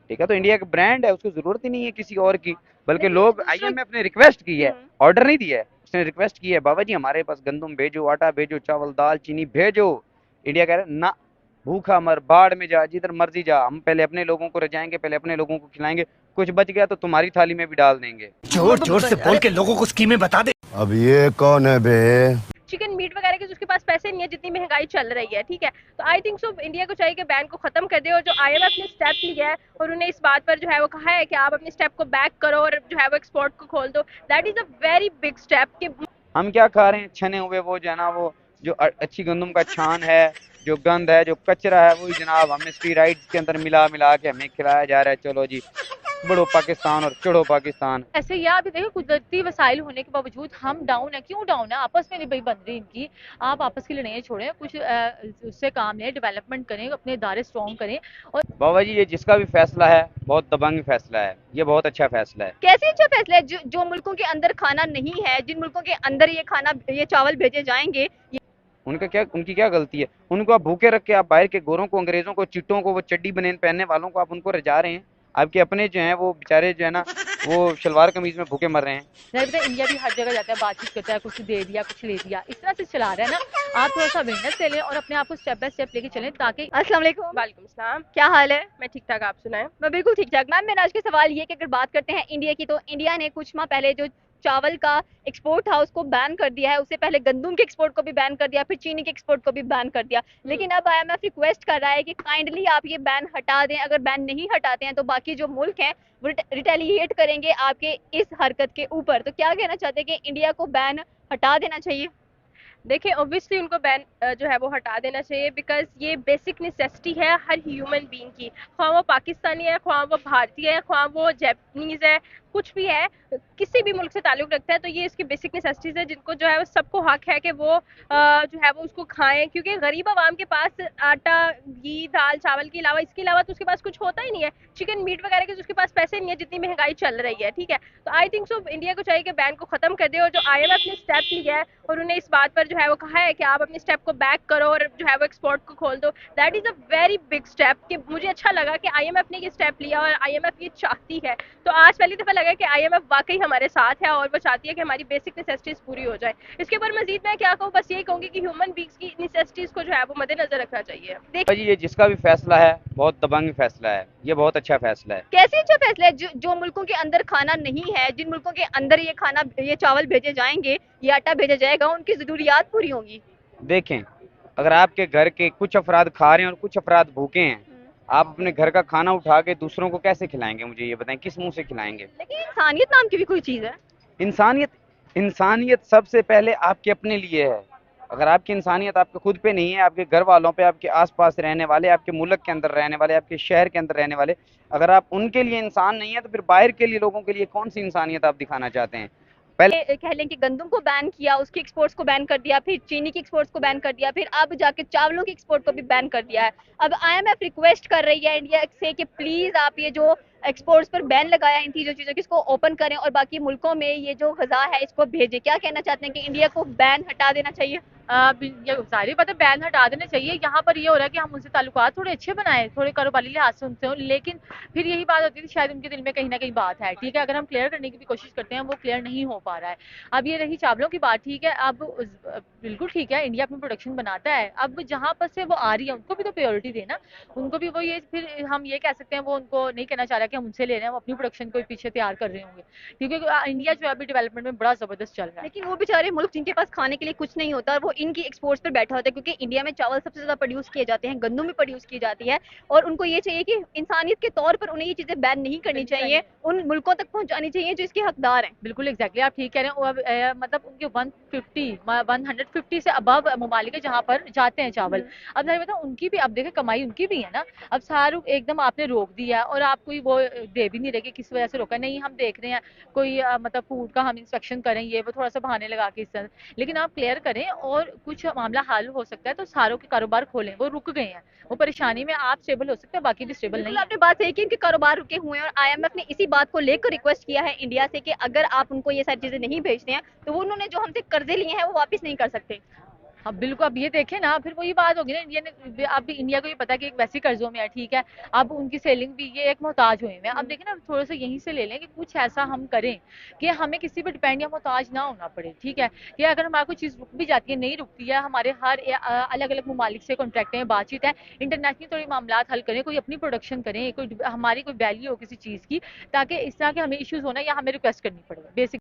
ठीक है, तो इंडिया का ब्रांड है, उसको जरूरत ही नहीं है किसी और की। बल्कि लेकिन लोग दूसरों आईएमएफ ने रिक्वेस्ट की है, हम्म, ऑर्डर नहीं दिया है, उसने रिक्वेस्ट की है, बाबा जी हमारे पास गंदम भेजो, आटा भेजो, चावल दाल चीनी भेजो। इंडिया कह रहा है ना, भूखा मर, बाढ़ में जा, जिधर मर्जी जा, हम पहले अपने लोगों को रजाएंगे, पहले अपने लोगों को खिलाएंगे, कुछ बच गया तो तुम्हारी थाली में भी डाल देंगे। जोर जोर से बोल अरे के लोगों को स्कीमें बता दे। अब ये कौन है बे? चिकन मीट वगैरह के, उसके पास पैसे नहीं है जितनी महंगाई चल रही है, ठीक है। तो आई थिंक सो इंडिया को चाहिए कि बैन को खत्म कर दे, और जो आईएमएफ ने स्टेप लिया है और उन्हें इस बात पर जो है वो कहा है कि आप अपने स्टेप को बैक करो और जो है वो एक्सपोर्ट को खोल दो, that is a very big step कि हम क्या खा रहे हैं, छने हुए वो जो है ना, वो जो अच्छी गंदम का छान है, जो गंद है, जो कचरा है, वही जनाब हमें स्टीराइड्स के अंदर मिला मिला के हमें खिलाया जा रहा है। चलो जी, बढ़ो पाकिस्तान और चढ़ो पाकिस्तान। ऐसे ही आप देखिए, कुदरती वसाइल होने के बावजूद हम डाउन है। क्यों डाउन है? आपस में नहीं भाई बन रही इनकी। आप आपस की लड़ाइयाँ छोड़ें, कुछ उससे काम लें, डेवलपमेंट करें, अपने इदारे स्ट्रॉन्ग करें। और बाबा जी ये जिसका भी फैसला है, बहुत दबंग फैसला है, ये बहुत अच्छा फैसला है। कैसे अच्छा फैसला है जो मुल्कों के अंदर खाना नहीं है, जिन मुल्कों के अंदर ये खाना, ये चावल भेजे जाएंगे। उनका क्या, उनकी क्या गलती है? उनको आप भूखे रख के, आप बाहर के गोरों को, अंग्रेजों को, चिट्टों को, वो चड्डी बनियान पहनने वालों को आप उनको रजा रहे हैं। आपके अपने जो हैं वो बेचारे जो है ना, वो शलवार कमीज में भूखे मर रहे हैं। पता है, इंडिया भी हर जगह जाता है, बातचीत करता है, कुछ दे दिया, कुछ ले दिया, इस तरह से चला रहा है ना। आप थोड़ा सा अवेयरनेस ले लें और अपने आप को स्टेप बाय स्टेप लेके चलें, ताकि अस्सलाम वालेकुम। वालेकुम सलाम। क्या हाल है? मैं ठीक ठाक, आप सुनाएं। मैं बिल्कुल ठीक ठाक। मैम मेरा आज का सवाल ये कि अगर बात करते हैं इंडिया की, तो इंडिया ने कुछ माह पहले जो चावल का एक्सपोर्ट था उसको बैन कर दिया है। उससे पहले गंदम के एक्सपोर्ट को भी बैन कर दिया, फिर चीनी के एक्सपोर्ट को भी बैन कर दिया। लेकिन अब आईएमएफ रिक्वेस्ट कर रहा है कि काइंडली आप ये बैन हटा दें। अगर बैन नहीं हटाते हैं तो बाकी जो मुल्क हैं वो रिटेलिएट करेंगे आपके इस हरकत के ऊपर। तो क्या कहना चाहते हैं कि इंडिया को बैन हटा देना चाहिए? देखिए, ऑब्वियसली उनको बैन जो है वो हटा देना चाहिए, बिकॉज ये बेसिक नेसेसिटी है हर ह्यूमन बीइंग की, ख्वाह वो पाकिस्तानी है, ख्वाह वो भारतीय है, ख्वाह वो जैपनीज है, कुछ भी है, किसी भी मुल्क से ताल्लुक रखता है, तो ये इसकी बेसिक नेसेसिटीज है जिनको जो है वो सबको हक है कि वो जो है वो उसको खाएं। क्योंकि गरीब आवाम के पास आटा, घी, दाल, चावल के अलावा, इसके अलावा तो उसके पास कुछ होता ही नहीं है। चिकन मीट वगैरह के, उसके पास पैसे नहीं है जितनी महंगाई चल रही है, ठीक है। तो आई थिंक सो इंडिया को चाहिए कि बैन को खत्म कर दे, और जो आईएमएफ ने स्टेप लिया है और उन्हें इस बात पर जो है वो कहा है कि आप अपने स्टेप को बैक करो और जो है वो एक्सपोर्ट को खोल दो, that is a very big step. कि मुझे अच्छा लगा कि आईएमएफ ने ये स्टेप लिया और आईएमएफ ये चाहती है। तो आज पहली दफा लगा कि आईएमएफ वाकई हमारे साथ है और वो चाहती है कि हमारी बेसिक नेसेसिटीज पूरी हो जाए। इसके ऊपर मजीद मैं क्या कहूँ, बस यही कहूंगी कि ह्यूमन बींग्स की नेसेसिटीज को जो है वो मद्देनजर रखना चाहिए। बाबा जी ये जिसका भी फैसला है, बहुत दबंग फैसला है, ये बहुत अच्छा फैसला है। कैसे अच्छा फैसला है जो मुल्कों के अंदर खाना नहीं है, जिन मुल्कों के अंदर ये खाना, ये चावल भेजे जाएंगे, ये आटा भेजा जाएगा, उनकी जरूरियात पूरी होंगी। देखें, अगर आपके घर के कुछ अफराद खा रहे हैं और कुछ अफराद भूखे हैं, आप अपने घर का खाना उठा के दूसरों को कैसे खिलाएंगे? मुझे ये बताएं, किस मुंह से खिलाएंगे? लेकिन इंसानियत नाम की भी कोई चीज है। इंसानियत, इंसानियत सबसे पहले आपके अपने लिए है। अगर आपकी इंसानियत आपके खुद पे नहीं है, आपके घर वालों पे, आपके आसपास रहने वाले, आपके मुल्क के अंदर रहने वाले, आपके शहर के अंदर रहने वाले, अगर आप उनके लिए इंसान नहीं है, तो फिर बाहर के लिए, लोगों के लिए कौन सी इंसानियत आप दिखाना चाहते हैं? पहले कह लें कि गंदम को बैन किया, उसकी एक्सपोर्ट्स को बैन कर दिया, फिर चीनी की एक्सपोर्ट्स को बैन कर दिया, फिर अब जाके चावलों की एक्सपोर्ट को भी बैन कर दिया है। अब आईएमएफ रिक्वेस्ट कर रही है इंडिया से कि प्लीज आप ये जो एक्सपोर्ट्स पर बैन लगाया इन चीजों चीजों की, इसको ओपन करें और बाकी मुल्कों में ये जो गजा है इसको भेजें। क्या कहना चाहते हैं कि इंडिया को बैन हटा देना चाहिए? ये सारी बातें बैन हटा देने चाहिए। यहाँ पर ये हो रहा है कि हम उनसे ताल्लुकात थोड़े अच्छे बनाए, थोड़े कारोबारी लिहाज से उनसे हो, लेकिन फिर यही बात होती है कि शायद उनके दिल में कहीं ना कहीं बात है, ठीक है। अगर हम क्लियर करने की भी कोशिश करते हैं, वो क्लियर नहीं हो पा रहा है। अब ये रही चावलों की बात, ठीक है। अब बिल्कुल ठीक है, इंडिया अपनी प्रोडक्शन बनाता है, अब जहाँ पर से वो आ रही है उनको भी तो प्रायोरिटी देना। उनको भी वो, ये फिर हम ये कह सकते हैं, वो उनको नहीं कहना चाह रहा कि हम उनसे ले रहे हैं, वो अपनी प्रोडक्शन को पीछे तैयार कर रहे होंगे, क्योंकि इंडिया जो है अभी डेवलपमेंट में बड़ा जबरदस्त चल रहा है। लेकिन वो बेचारे मुल्क जिनके पास खाने के लिए कुछ नहीं होता, वो इनकी एक्सपोर्ट्स पर बैठा होता है, क्योंकि इंडिया में चावल सबसे ज्यादा प्रोड्यूस किए जाते हैं, गंदम भी प्रोड्यूस की जाती है, और उनको ये चाहिए कि इंसानियत के तौर पर उन्हें ये चीजें बैन नहीं करनी चाहिए, उन मुल्कों तक पहुंचानी चाहिए जो इसके हकदार हैं। बिल्कुल एग्जैक्टली, आप ठीक कह रहे हैं। मतलब उनके 150 से अबव ममालिक है जहाँ पर जाते हैं चावल। अब मैं बताऊँ, उनकी भी, अब देखें कमाई उनकी भी है ना। अब शाहरुख एकदम आपने रोक दिया और आप कोई वो दे भी नहीं रहे कि किस वजह से रोका। नहीं, हम देख रहे हैं कोई मतलब फूड का हम इंस्पेक्शन करें, ये वो थोड़ा सा बहाने लगा के इस तरह, लेकिन आप क्लियर करें और कुछ मामला हल हो सकता है तो सारों के कारोबार खोलें। वो रुक गए हैं, वो परेशानी में, आप स्टेबल हो सकते हैं, बाकी भी स्टेबल नहीं है। आपने बात सही की, इनके कारोबार रुके हुए हैं, और आईएमएफ ने इसी बात को लेकर रिक्वेस्ट किया है इंडिया से कि अगर आप उनको ये सारी चीजें नहीं भेजते हैं तो वो उन्होंने जो हमसे कर्जे लिए हैं वो वापस नहीं कर सकते। हाँ बिल्कुल, अब ये देखें ना, फिर वही बात होगी ना, इंडिया ने, अब भी इंडिया को ये पता है कि एक वैसे कर्जों में है, ठीक है, अब उनकी सेलिंग भी, ये एक मोहताज हुए हैं। अब देखें ना, थोड़ा सा यहीं से ले लें कि कुछ ऐसा हम करें कि हमें किसी पर डिपेंड या मोहताज ना होना पड़े, ठीक है, कि अगर हमारी कोई चीज़ रुक भी जाती है, नहीं रुकती है, हमारे हर अलग अलग ममालिक से कॉन्ट्रैक्ट हैं, बातचीत है, इंटरनेशनली थोड़ी मामला हल करें, कोई अपनी प्रोडक्शन करें, कोई हमारी कोई वैल्यू हो किसी चीज़ की, ताकि इस तरह के हमें इश्यूज होना या हमें रिक्वेस्ट करनी पड़े बेसिक